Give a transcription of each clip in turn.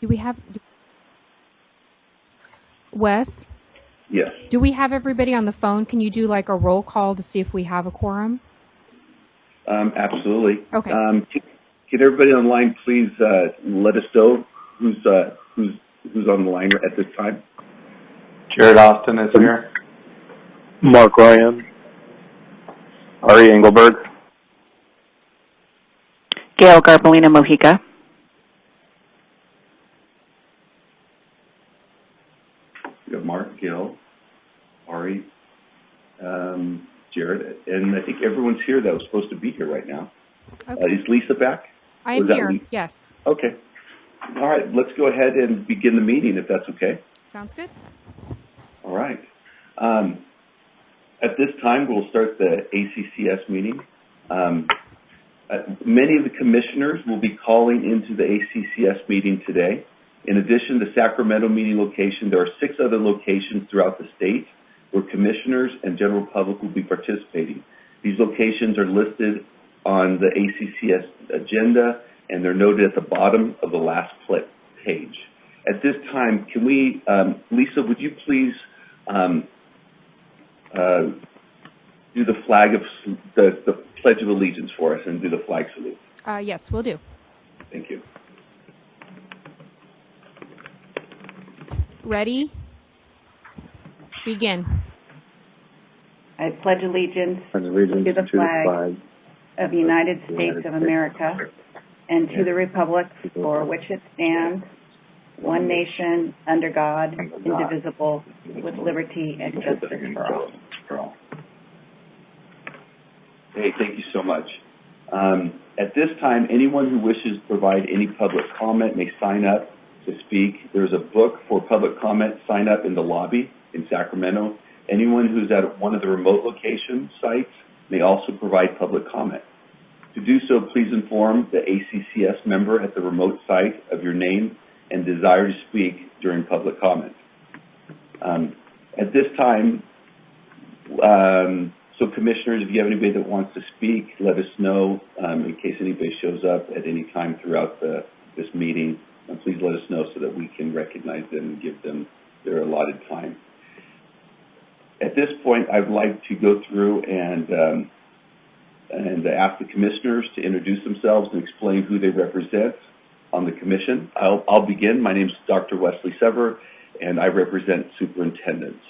Do we have Wes? Yes. Do we have everybody on the phone? Can you do like a roll call to see if we have a quorum? Absolutely. Okay. Can everybody online please let us know who's on the line at this time? Jared Austin is here. Mark Ryan. Ari Engelberg. Gail Garbalina Mojica. We have Mark, Gil, Ari, Jared, and I think everyone's here that was supposed to be here right now. Okay. Is Lisa back? I am here, yes. Okay. All right, let's go ahead and begin the meeting if that's okay. Sounds good. All right. At this time, we'll start the ACCS meeting. Many of the commissioners will be calling into the ACCS meeting today. In addition to Sacramento meeting location, there are 6 other locations throughout the state where commissioners and general public will be participating. These locations are listed on the ACCS agenda, and they're noted at the bottom of the last page. At this time, can we, Lisa, would you please do the flag of the Pledge of Allegiance for us and do the flag salute? Yes, we'll do. Thank you. Ready? Begin. I pledge allegiance To the flag of the United States of America and to the republic for which it stands, one nation, under God, indivisible, with liberty and justice for all. Hey, thank you so much. At this time, anyone who wishes to provide any public comment may sign up to speak. There's a book for public comment. Sign up in the lobby in Sacramento. Anyone who's at one of the remote location sites may also provide public comment. To do so, please inform the ACCS member at the remote site of your name and desire to speak during public comment. At this time, so commissioners, if you have anybody that wants to speak, let us know in case anybody shows up at any time throughout this meeting. Please let us know so that we can recognize them and give them their allotted time. At this point, I'd like to go through and ask the commissioners to introduce themselves and explain who they represent on the commission. I'll begin. My name is Dr. Wesley Sever, and I represent superintendents.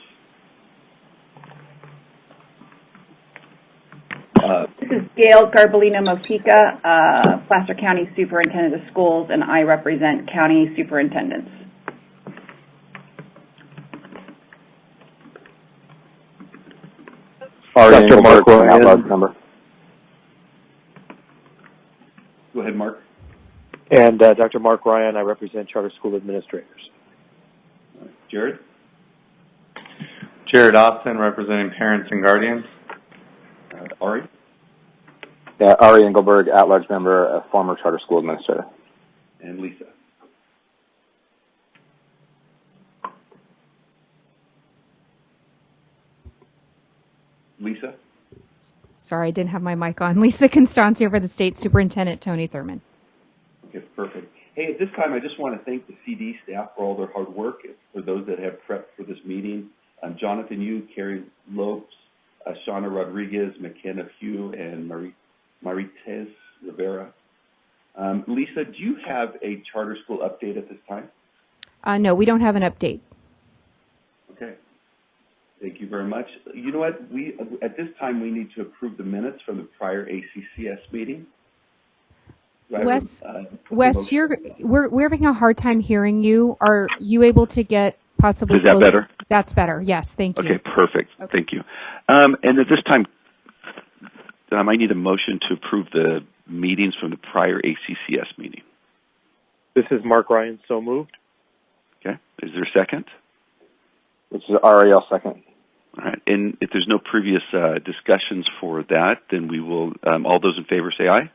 This is Gail Garbalina Mojica, Placer County Superintendent of Schools, and I represent county superintendents. Dr. Mark Ryan. Go ahead, Mark. And Dr. Mark Ryan, I represent charter school administrators. Jared? Jared Austin, representing parents and guardians. Ari? Yeah, Ari Engelberg, at-large member, a former charter school administrator. And Lisa? Lisa? Sorry, I didn't have my mic on. Lisa Constancio for the State Superintendent, Tony Thurman. Okay, perfect. Hey, at this time, I just want to thank the CD staff for all their hard work, for those that have prepped for this meeting. Jonathan Yu, Carrie Lopes, Shauna Rodriguez, McKenna Hugh, and Marites Rivera. Lisa, do you have a charter school update at this time? No, we don't have an update. Okay. Thank you very much. You know what? At this time, we need to approve the minutes from the prior ACCS meeting. Wes, we're having a hard time hearing you. Are you able to get possibly Is that better? That's better. Yes, thank you. Okay, perfect. Okay. Thank you. And at this time, I need a motion to approve the meetings from the prior ACCS meeting. This is Mark Ryan, so moved. Okay. Is there a second? This is Ari, I'll second. All right. And if there's no previous discussions for that, then we will, all those in favor say aye.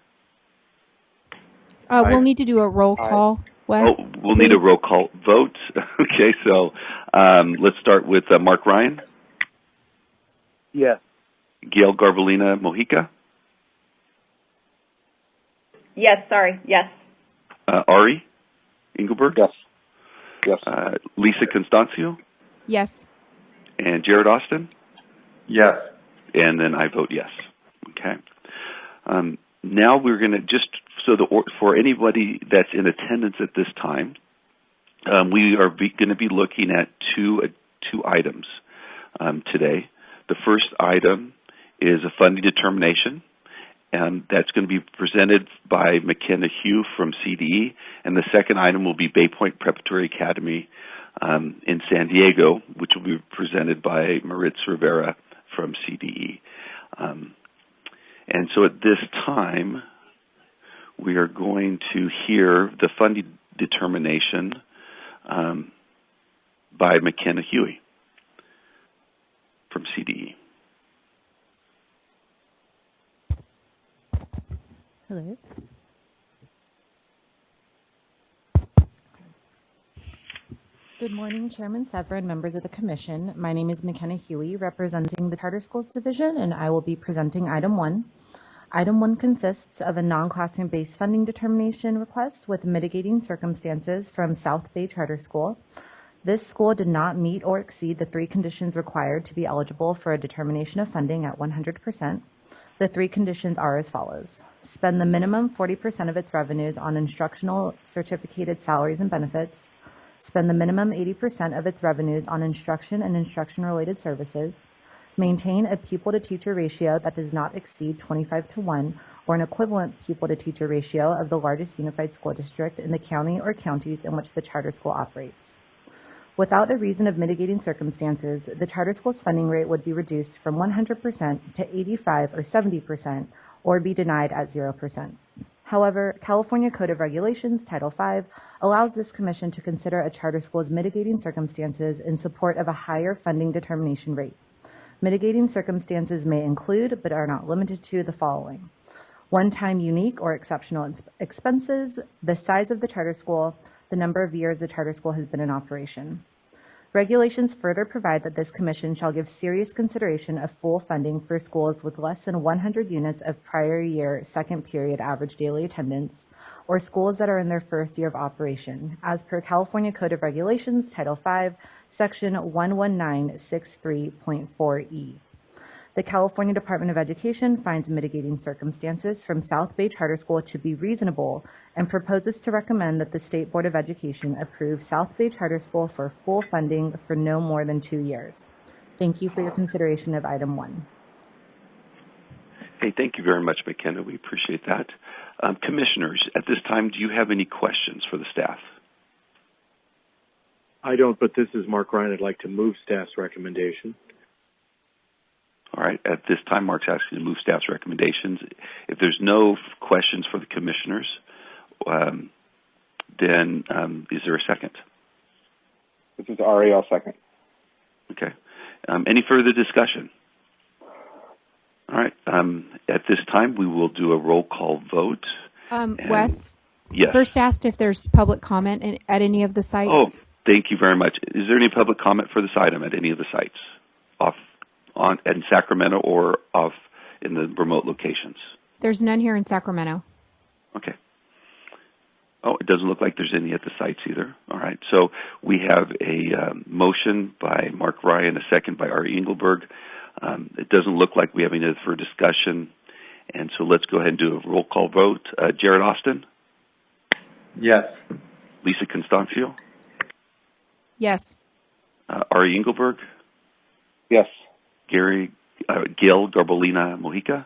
We'll need to do a roll call, Wes. Oh, we'll need a roll call vote. Okay, so let's start with Mark Ryan. Yes. Gail Garbalina Mojica. Yes, sorry, yes. Ari. Engelberg? Yes. Yes. Lisa Constancio? Yes. And Jared Austin? Yes. And then I vote yes. Okay. Now we're going to for anybody that's in attendance at this time, we are going to be looking at two items today. The first item is a funding determination, and that's going to be presented by McKenna Hugh from CDE, and the second item will be Baypoint Preparatory Academy in San Diego, which will be presented by Maritz Rivera from CDE. And so at this time, we are going to hear the funding determination by McKenna Huey from CDE. Hello. Good morning, Chairman Sever and members of the Commission. My name is McKenna Huey, representing the Charter Schools Division, and I will be presenting Item 1. Item 1 consists of a non-classroom-based funding determination request with mitigating circumstances from South Bay Charter School. This school did not meet or exceed the 3 conditions required to be eligible for a determination of funding at 100%. The 3 conditions are as follows. Spend the minimum 40% of its revenues on instructional certificated salaries and benefits. Spend the minimum 80% of its revenues on instruction and instruction-related services. Maintain a pupil-to-teacher ratio that does not exceed 25:1 or an equivalent pupil-to-teacher ratio of the largest unified school district in the county or counties in which the charter school operates. Without a reason of mitigating circumstances, the charter school's funding rate would be reduced from 100% to 85 or 70% or be denied at 0%. However, California Code of Regulations, Title V, allows this commission to consider a charter school's mitigating circumstances in support of a higher funding determination rate. Mitigating circumstances may include, but are not limited to, the following: one-time unique or exceptional expenses, the size of the charter school, the number of years the charter school has been in operation. Regulations further provide that this commission shall give serious consideration of full funding for schools with less than 100 units of prior year second period average daily attendance, or schools that are in their first year of operation, as per California Code of Regulations, Title V, Section 11963.4E. The California Department of Education finds mitigating circumstances from South Bay Charter School to be reasonable and proposes to recommend that the State Board of Education approve South Bay Charter School for full funding for no more than 2 years. Thank you for your consideration of Item 1. Hey, thank you very much, McKenna. We appreciate that. Commissioners, at this time, do you have any questions for the staff? I don't, but this is Mark Ryan. I'd like to move staff's recommendation. All right. At this time, Mark's asking to move staff's recommendations. If there's no questions for the commissioners, then is there a second? This is Ari. I'll second. Okay. Any further discussion? All right. At this time, we will do a roll call vote. Wes? Yes. First asked if there's public comment at any of the sites. Oh, thank you very much. Is there any public comment for this item at any of the sites in Sacramento or off in the remote locations? There's none here in Sacramento. Okay. Oh, it doesn't look like there's any at the sites either. All right. So we have a motion by Mark Ryan, a second by Ari Engelberg. It doesn't look like we have any for discussion. And so let's go ahead and do a roll call vote. Jared Austin? Yes. Lisa Constancio? Yes. Ari Engelberg? Yes. Gil Garbolina Mojica?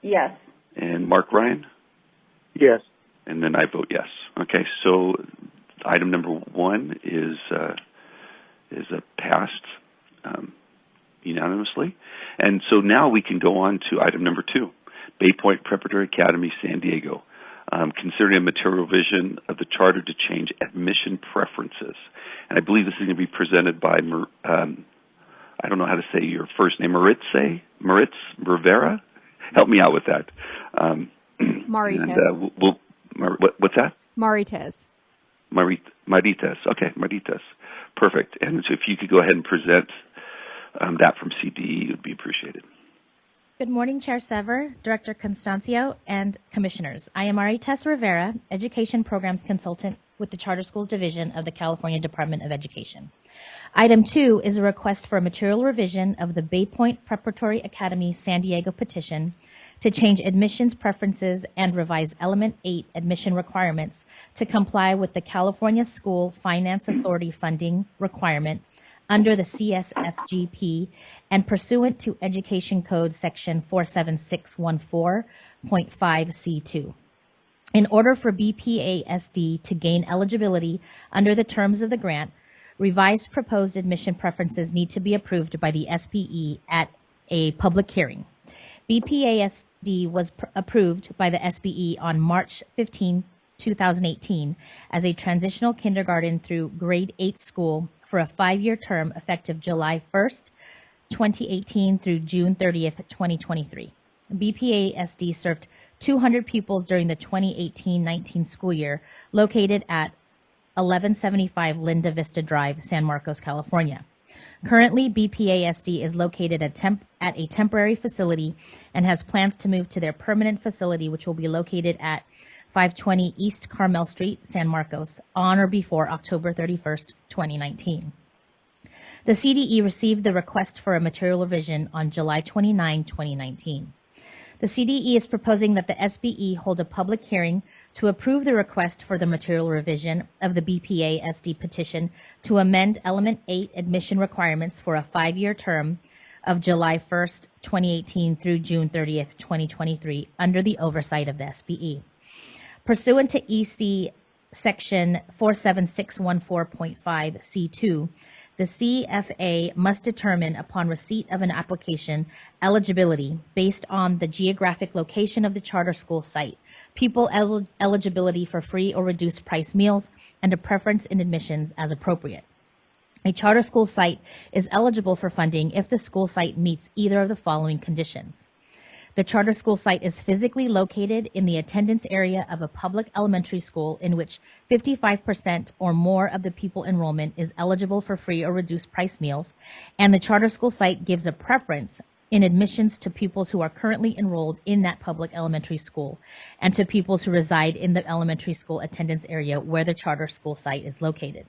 Yes. And Mark Ryan? Yes. And then I vote yes. Okay, so item number 1 is passed unanimously. And so now we can go on to item number 2, Baypoint Preparatory Academy, San Diego. Considering a material revision of the charter to change admission preferences. And I believe this is going to be presented by, I don't know how to say your first name, Maritz Rivera? Help me out with that. Marites. What's that? Marites. Marites. Okay, Marites. Perfect. And so if you could go ahead and present that from CDE, it would be appreciated. Good morning, Chair Sever, Director Constancio, and Commissioners. I am Marites Rivera, Education Programs Consultant with the Charter Schools Division of the California Department of Education. Item 2 is a request for a material revision of the Baypoint Preparatory Academy San Diego petition to change admissions preferences and revise Element 8 admission requirements to comply with the California School Finance Authority funding requirement under the CSFGP and pursuant to Education Code Section 47614.5C2. In order for BPASD to gain eligibility under the terms of the grant, revised proposed admission preferences need to be approved by the SBE at a public hearing. BPASD was approved by the SBE on March 15, 2018 as a transitional kindergarten through grade 8 school for a 5-year term effective July 1st, 2018 through June 30th, 2023. BPASD served 200 pupils during the 2018-19 school year, located at 1175 Linda Vista Drive, San Marcos, California. Currently, BPASD is located at a temporary facility and has plans to move to their permanent facility, which will be located at 520 East Carmel Street, San Marcos, on or before October 31st, 2019. The CDE received the request for a material revision on July 29, 2019. The CDE is proposing that the SBE hold a public hearing to approve the request for the material revision of the BPASD petition to amend Element 8 admission requirements for a 5-year term of July 1st, 2018 through June 30th, 2023 under the oversight of the SBE. Pursuant to EC Section 47614.5C2, the CFA must determine upon receipt of an application eligibility based on the geographic location of the charter school site, pupil eligibility for free or reduced price meals, and a preference in admissions as appropriate. A charter school site is eligible for funding if the school site meets either of the following conditions. The charter school site is physically located in the attendance area of a public elementary school in which 55% or more of the pupil enrollment is eligible for free or reduced price meals, and the charter school site gives a preference in admissions to pupils who are currently enrolled in that public elementary school and to pupils who reside in the elementary school attendance area where the charter school site is located.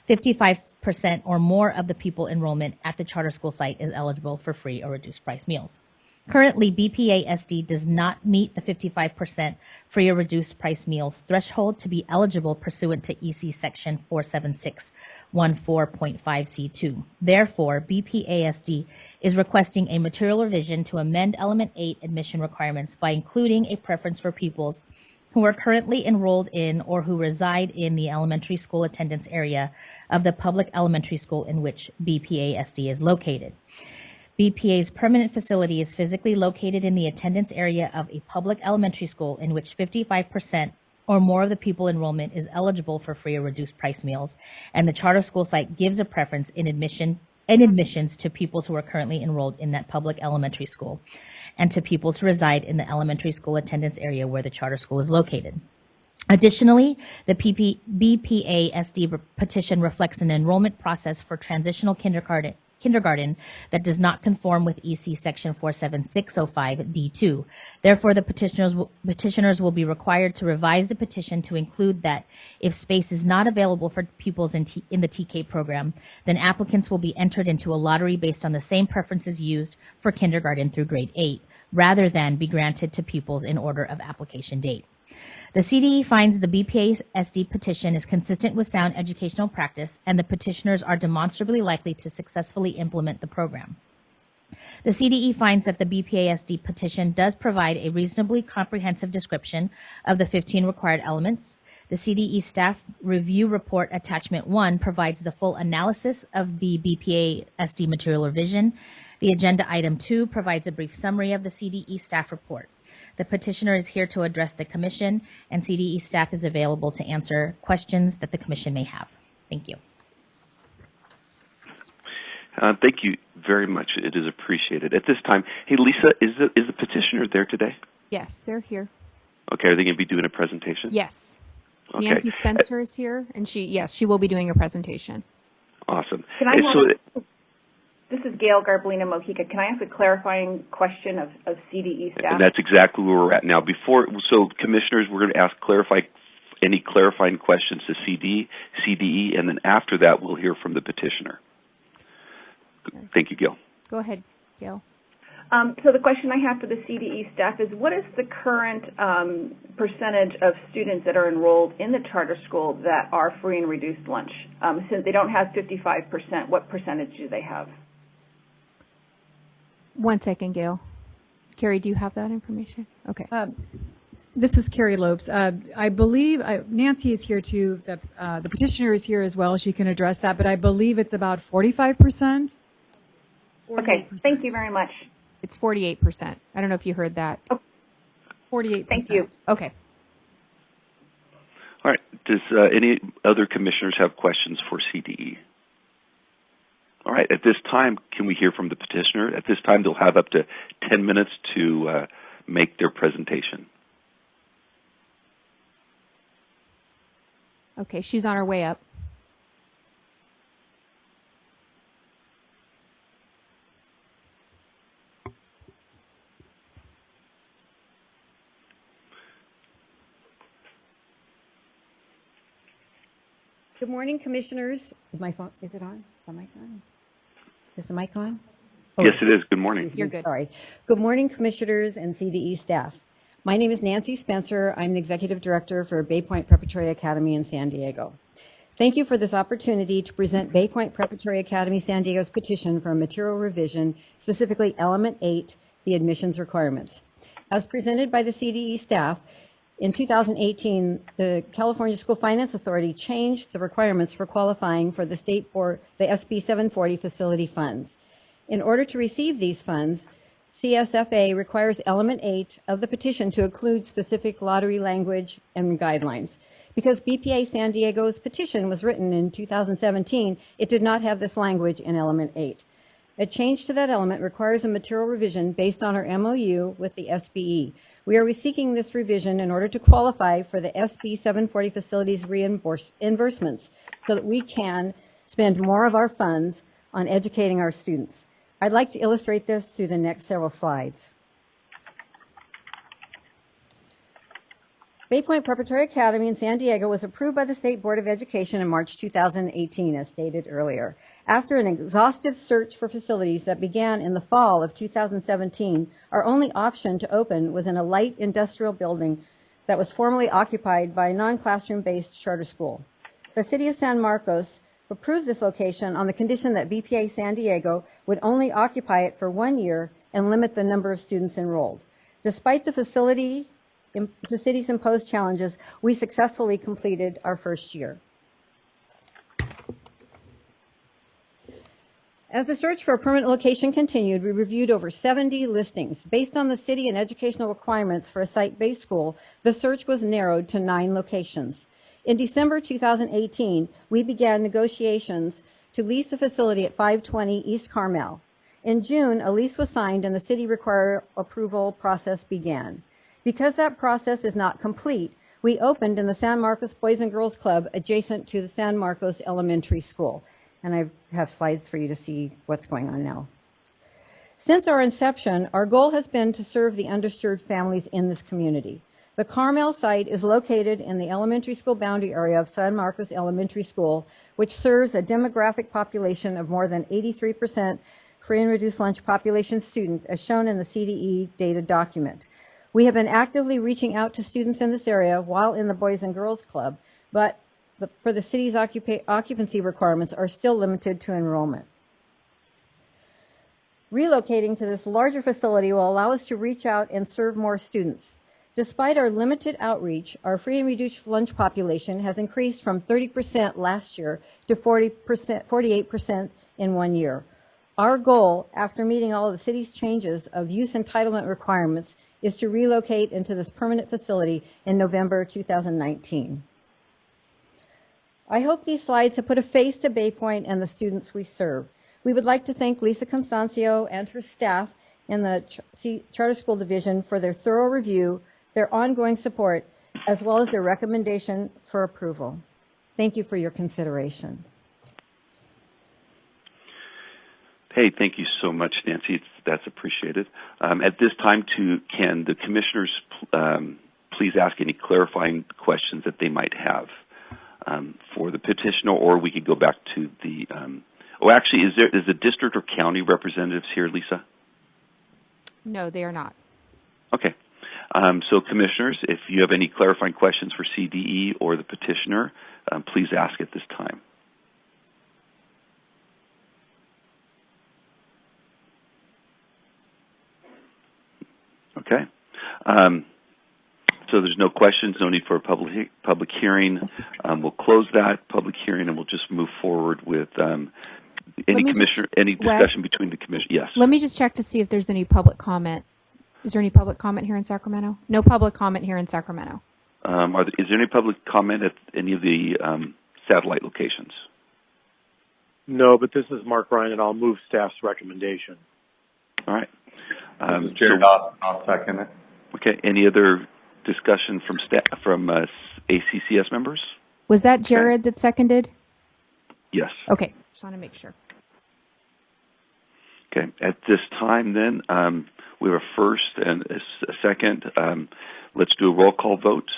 55% or more of the pupil enrollment at the charter school site is eligible for free or reduced price meals. Currently, BPASD does not meet the 55% free or reduced price meals threshold to be eligible pursuant to EC Section 47614.5C2. Therefore, BPASD is requesting a material revision to amend Element 8 admission requirements by including a preference for pupils who are currently enrolled in or who reside in the elementary school attendance area of the public elementary school in which BPASD is located. BPA's permanent facility is physically located in the attendance area of a public elementary school in which 55% or more of the pupil enrollment is eligible for free or reduced price meals, and the charter school site gives a preference in admissions to pupils who are currently enrolled in that public elementary school and to pupils who reside in the elementary school attendance area where the charter school is located. Additionally, the BPASD petition reflects an enrollment process for transitional kindergarten that does not conform with EC Section 47605D2. Therefore, the petitioners will be required to revise the petition to include that if space is not available for pupils in the TK program, then applicants will be entered into a lottery based on the same preferences used for kindergarten through grade 8, rather than be granted to pupils in order of application date. The CDE finds the BPASD petition is consistent with sound educational practice, and the petitioners are demonstrably likely to successfully implement the program. The CDE finds that the BPASD petition does provide a reasonably comprehensive description of the 15 required elements. The CDE staff review report attachment 1 provides the full analysis of the BPASD material revision. The agenda item 2 provides a brief summary of the CDE staff report. The petitioner is here to address the commission, and CDE staff is available to answer questions that the commission may have. Thank you. Thank you very much. It is appreciated. At this time, hey, Lisa, is the petitioner there today? Yes, they're here. Okay, are they going to be doing a presentation? Yes. Okay. Nancy Spencer is here, and she will be doing a presentation. Awesome. Can I This is Gail Garbolina Mojica. Can I ask a clarifying question of CDE staff? And that's exactly where we're at now. So commissioners, we're going to clarify any clarifying questions to CDE, and then after that, we'll hear from the petitioner. Thank you, Gail. Go ahead, Gail. So the question I have for the CDE staff is, what is the current percentage of students that are enrolled in the charter school that are free and reduced lunch? Since they don't have 55%, what percentage do they have? 1 second, Gail. Carrie, do you have that information? Okay. This is Carrie Lopes. I believe Nancy is here too. The petitioner is here as well. She can address that, but I believe it's about 45%. Okay, thank you very much. It's 48%. I don't know if you heard that. Oh. 48%. Thank you. Okay. All right. Does any other commissioners have questions for CDE? All right. At this time, can we hear from the petitioner? At this time, they'll have up to 10 minutes to make their presentation. Okay, she's on her way up. Good morning, commissioners. Is my phone, is it on? Is the mic on? Is the mic on? Oh, yes, it is. Good morning. You're good. Sorry. Good morning, commissioners and CDE staff. My name is Nancy Spencer. I'm the executive director for Baypoint Preparatory Academy in San Diego. Thank you for this opportunity to present Baypoint Preparatory Academy San Diego's petition for a material revision, specifically Element 8, the admissions requirements. As presented by the CDE staff, in 2018, the California School Finance Authority changed the requirements for qualifying for the state board, the SB 740 facility funds. In order to receive these funds, CSFA requires Element 8 of the petition to include specific lottery language and guidelines. Because BPA San Diego's petition was written in 2017, it did not have this language in Element 8. A change to that element requires a material revision based on our MOU with the SBE. We are seeking this revision in order to qualify for the SB 740 facilities reimbursements so that we can spend more of our funds on educating our students. I'd like to illustrate this through the next several slides. Baypoint Preparatory Academy in San Diego was approved by the State Board of Education in March 2018, as stated earlier. After an exhaustive search for facilities that began in the fall of 2017, our only option to open was in a light industrial building that was formerly occupied by a non-classroom-based charter school. The City of San Marcos approved this location on the condition that BPA San Diego would only occupy it for 1 year and limit the number of students enrolled. Despite the city's imposed challenges, we successfully completed our first year. As the search for a permanent location continued, we reviewed over 70 listings. Based on the city and educational requirements for a site-based school, the search was narrowed to 9 locations. In December 2018, we began negotiations to lease a facility at 520 East Carmel. In June, a lease was signed and the city required approval process began. Because that process is not complete, we opened in the San Marcos Boys and Girls Club adjacent to the San Marcos Elementary School. And I have slides for you to see what's going on now. Since our inception, our goal has been to serve the underserved families in this community. The Carmel site is located in the elementary school boundary area of San Marcos Elementary School, which serves a demographic population of more than 83% free and reduced lunch population students, as shown in the CDE data document. We have been actively reaching out to students in this area while in the Boys and Girls Club, but for the city's occupancy requirements are still limited to enrollment. Relocating to this larger facility will allow us to reach out and serve more students. Despite our limited outreach, our free and reduced lunch population has increased from 30% last year to 48% in 1 year. Our goal, after meeting all of the city's changes of use entitlement requirements, is to relocate into this permanent facility in November 2019. I hope these slides have put a face to Baypoint and the students we serve. We would like to thank Lisa Constancio and her staff in the Charter School Division for their thorough review, their ongoing support, as well as their recommendation for approval. Thank you for your consideration. Hey, thank you so much, Nancy. That's appreciated. At this time, can the commissioners please ask any clarifying questions that they might have for the petitioner, or we could go back to the. Actually, is the district or county representatives here, Lisa? No, they are not. Okay. So, commissioners, if you have any clarifying questions for CDE or the petitioner, please ask at this time. Okay. So there's no questions, no need for a public hearing. We'll close that public hearing, and we'll just move forward with any discussion between the commission. Yes. Let me just check to see if there's any public comment. Is there any public comment here in Sacramento? No public comment here in Sacramento. Is there any public comment at any of the satellite locations? No, but this is Mark Ryan, and I'll move staff's recommendation. All right. This is Jared Dawson. I'll second it. Okay. Any other discussion from ACCS members? Was that Jared that seconded? Yes. Okay. Just want to make sure. Okay. At this time, then, we have a first and a second. Let's do a roll call vote.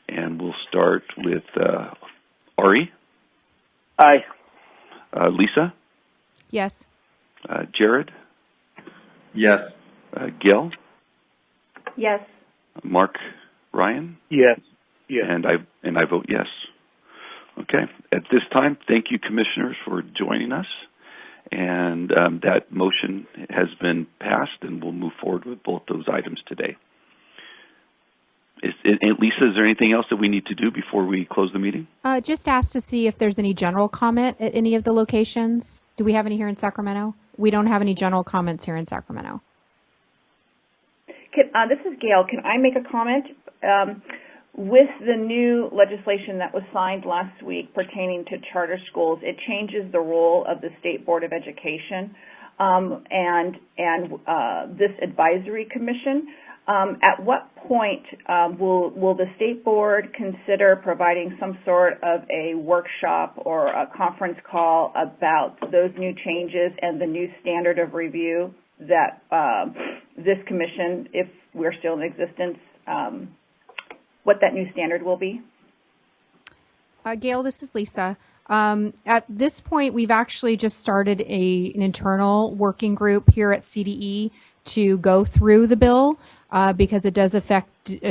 And we'll start with Ari. Aye. Lisa. Yes. Jared. Yes. Gail. Yes. Mark Ryan. Yes. Yes. And I vote yes. Okay. At this time, thank you, commissioners, for joining us. And that motion has been passed, and we'll move forward with both those items today. Lisa, is there anything else that we need to do before we close the meeting? Just ask to see if there's any general comment at any of the locations. Do we have any here in Sacramento? We don't have any general comments here in Sacramento. This is Gail. Can I make a comment? With the new legislation that was signed last week pertaining to charter schools, it changes the role of the State Board of Education and this advisory commission. At what point will the State Board consider providing some sort of a workshop or a conference call about those new changes and the new standard of review that this commission, if we're still in existence, what that new standard will be? Gail, this is Lisa. At this point, we've actually just started an internal working group here at CDE to go through the bill because it does affect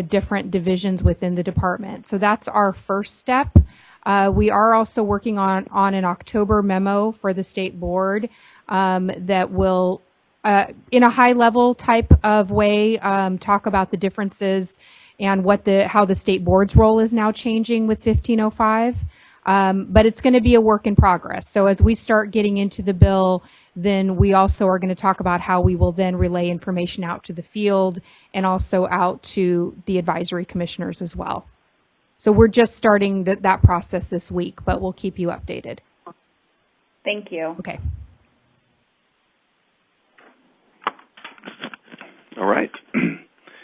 different divisions within the department. So that's our first step. We are also working on an October memo for the state board that will, in a high-level type of way, talk about the differences and how the state board's role is now changing with 1505. But it's going to be a work in progress. So as we start getting into the bill, then we also are going to talk about how we will then relay information out to the field and also out to the advisory commissioners as well. So we're just starting that process this week, but we'll keep you updated. Thank you. Okay. All right.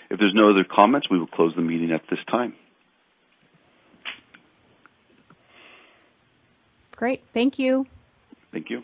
If there's no other comments, we will close the meeting at this time. Great. Thank you. Thank you.